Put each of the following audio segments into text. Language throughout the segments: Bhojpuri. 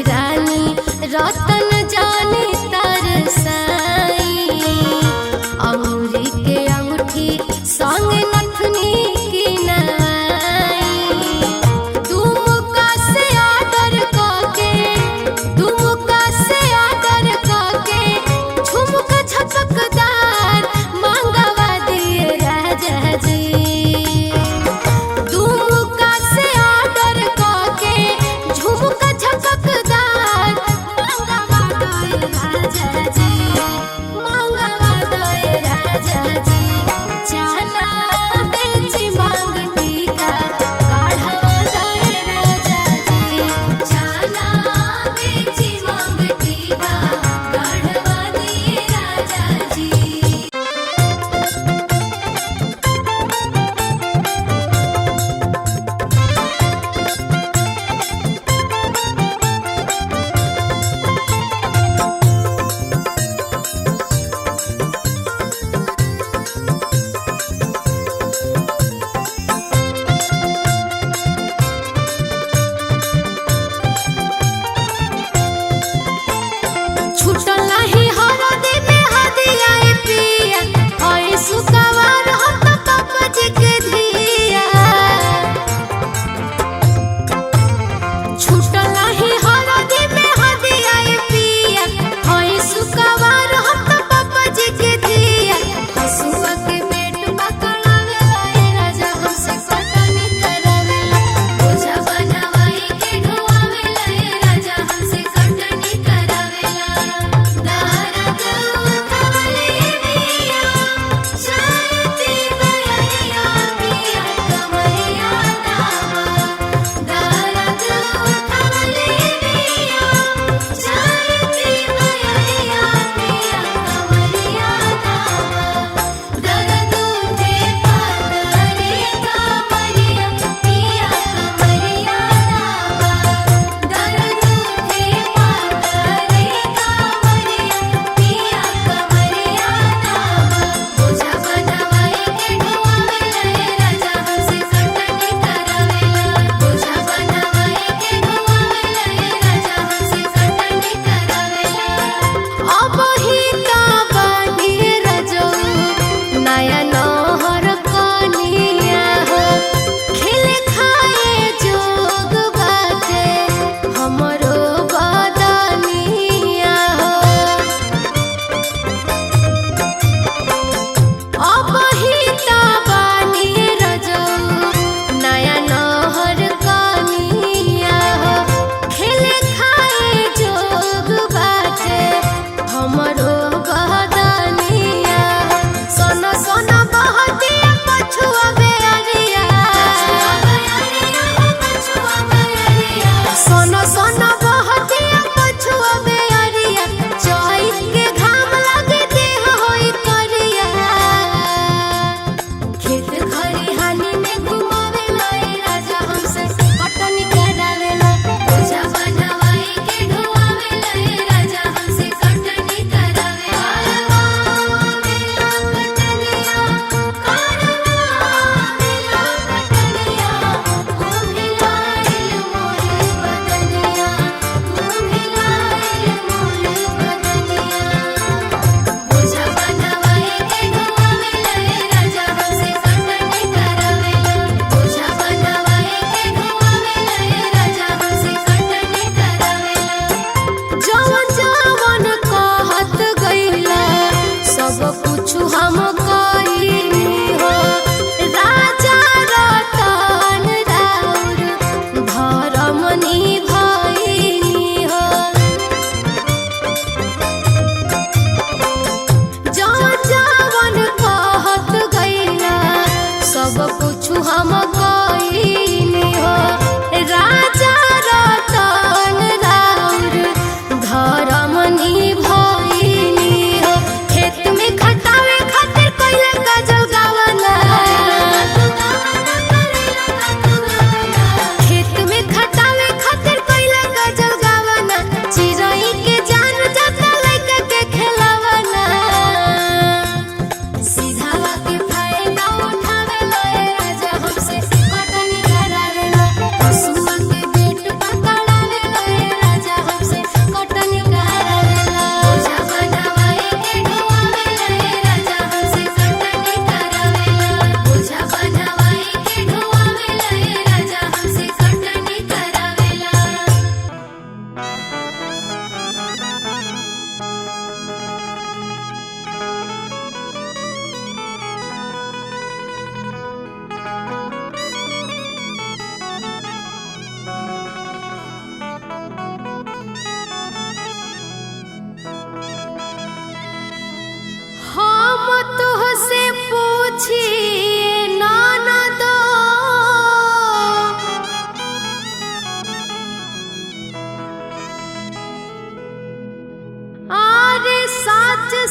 रानी रतन जानी तरसाई अंगूरी के अंगूठी संग नथनी की नाई दुमुका से आदर काके दुमुका से आदर काके झुमका झपकदार मांगवा दिए राजा जी दुमुका से आदर काके झुमका झपकदार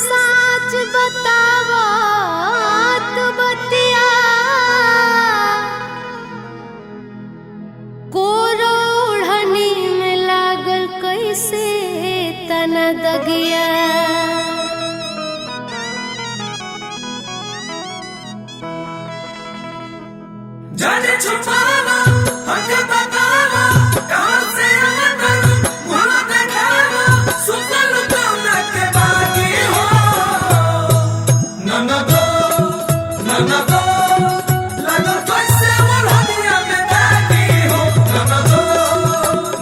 साच बतावा तू बतिया कोरोढ़नी में लागल कैसे तना दगिया जाने छुपाना हक बताना कहाँ से आना करूँ वहाँ दिखाना सुतल कौना के बागी हो ननदो ननदो लगो कैसे मोहनिया में दागी हो ननदो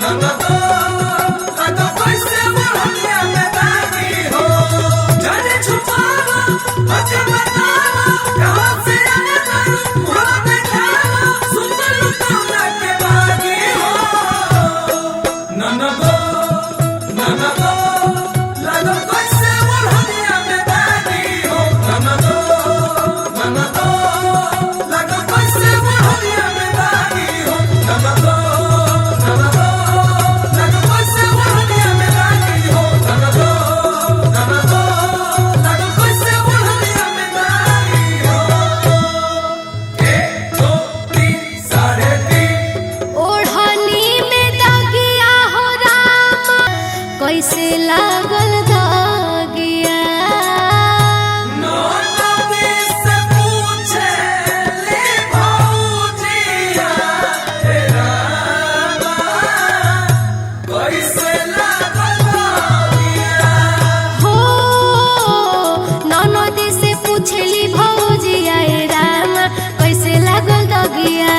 ननदो लगो कैसे मोहनिया में दागी हो जाने छुपाना हक बताना कहाँ से आना करूँ वहाँ दिखाना सुतल कौना के बागी हो ननदो ननदो लगो कैसे मोहनिया में दागी हो ननदो ननदो लगो कैसे मोहनिया में दागी हो ननदो ननदो लगो कैसे मोहनिया में दागी हो ननदो ननदो लगो कैसे मोहनिया में दागी हो 1 2 3 साढ़े 3 ओढ़नी में दगिया हो रामा कैसे लागल दगिया नौनदी से पूछे ले भौजिया तेरा कैसे लागल दगिया हो ननदी से पूछली भौजिया ए रामा कैसे लागल दगिया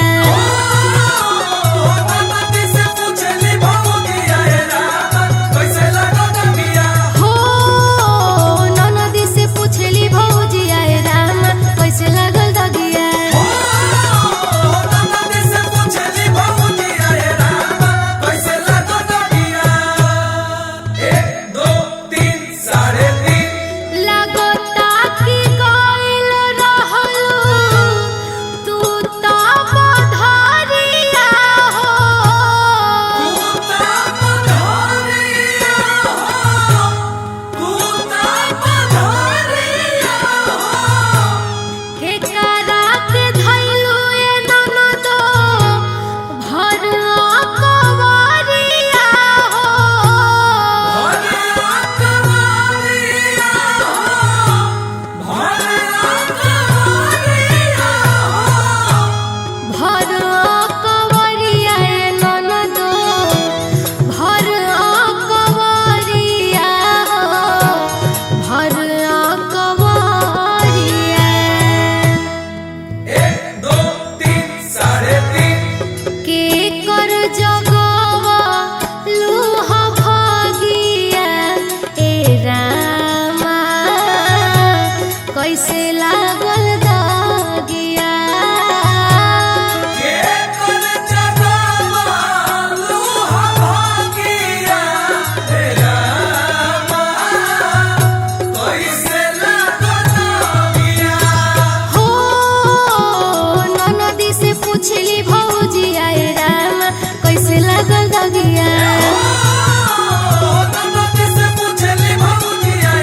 नौनदी से पूछे ले भौजिया कैसे लागल दगिया हो ननदी से पूछली भौजिया ए रामा कैसे लागल दगिया नौनदी से पूछे ले भौजिया कैसे लागल दगिया 1 2 3 साढ़े 3 लगता कि गइल रहलू तू तो बधरिया हो कुत्ता पधारिया हो कुत्ता पधारिया हो के करा के धइलू ए ननदो भर कवरिया हो भरिया कवारिया हो भरिया कवारिया हो भर कवरिया ए ननदो भर कवरिया हो भर कवरिया 1 2 3 साढ़े 3 के कर जगवा लूहा भागिया ए रामा कैसे लागल दगिया के कर जगवा लूहा भागिया तेरा कैसे लागल दगिया हो ननदी से पूछली भौजिया ए रामा कैसे लागल दगिया ननदी से पूछली भौजिया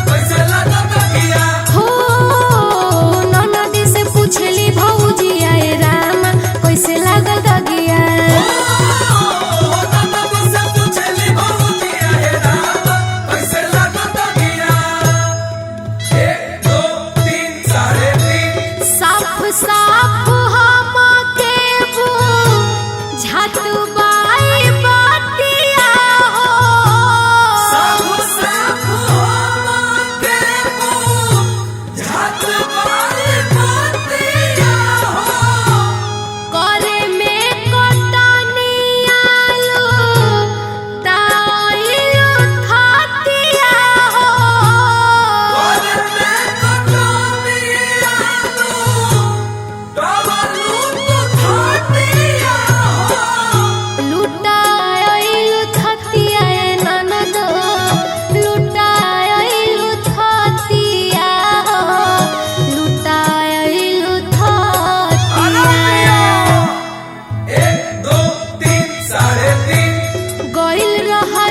कैसे लागल दगिया हो ननदी से पूछली भौजिया ए रामा कैसे लागल दगिया ननदी से पूछली भौजिया कैसे लागल दगिया 1 2 3 साढ़े 3 साफ साफ हम के झातु बाई बतिया हो साफ साफ हम के झात बाई बतिया हो करे में कटनिया लो ताइलो खातिया हो करे में कटनिया लो डबलू तो खातिया हो लुटाइल थतिया ए ननदो लुटाइल थतिया हो लुटाइल थतिया 1 2 3 साढ़े 3 गइल रहल